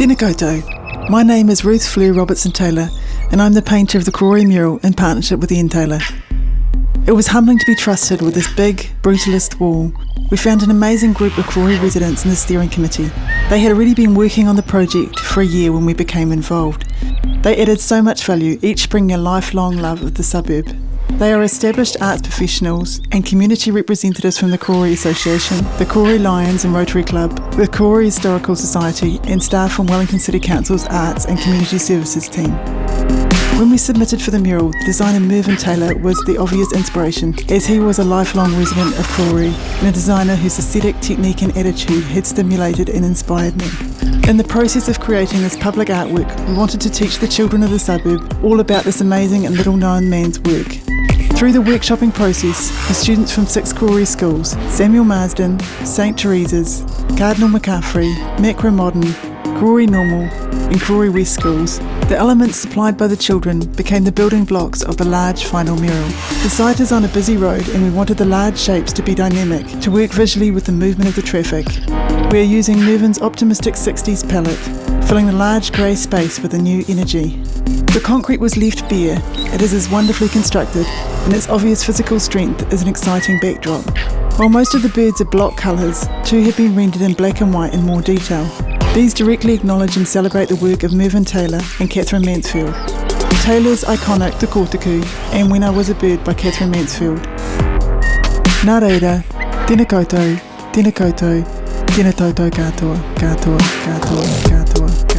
Tēnā koutou. My name is Ruth Fleur Robertson-Taylor, and I'm the painter of the Karori mural in partnership with Ian Taylor. It was humbling to be trusted with this big, brutalist wall. We found an amazing group of Karori residents in the steering committee. They had already been working on the project for a year when we became involved. They added so much value, each bringing a lifelong love of the suburb. They are established arts professionals and community representatives from the Karori Association, the Karori Lions and Rotary Club, the Karori Historical Society, and staff from Wellington City Council's Arts and Community Services team. When we submitted for the mural, designer Mervyn Taylor was the obvious inspiration, as he was a lifelong resident of Karori and a designer whose aesthetic technique and attitude had stimulated and inspired me. In the process of creating this public artwork, we wanted to teach the children of the suburb all about this amazing and little-known man's work. Through the workshopping process, the students from 6 Karori schools, Samuel Marsden, St Teresa's, Cardinal McCaffrey, Macro Modern, Karori Normal and Karori West schools, the elements supplied by the children became the building blocks of the large final mural. The site is on a busy road and we wanted the large shapes to be dynamic, to work visually with the movement of the traffic. We are using Mervyn's optimistic 60s palette, filling the large grey space with a new energy. The concrete was left bare. It is wonderfully constructed, and its obvious physical strength is an exciting backdrop. While most of the birds are block colours, 2 have been rendered in black and white in more detail. These directly acknowledge and celebrate the work of Mervyn Taylor and Catherine Mansfield. Taylor's iconic Te Kotaku and When I Was a Bird by Catherine Mansfield. Nā reira, tēnā koutou, tēnā koutou, tēnā tautau katoa, katoa, katoa, katoa.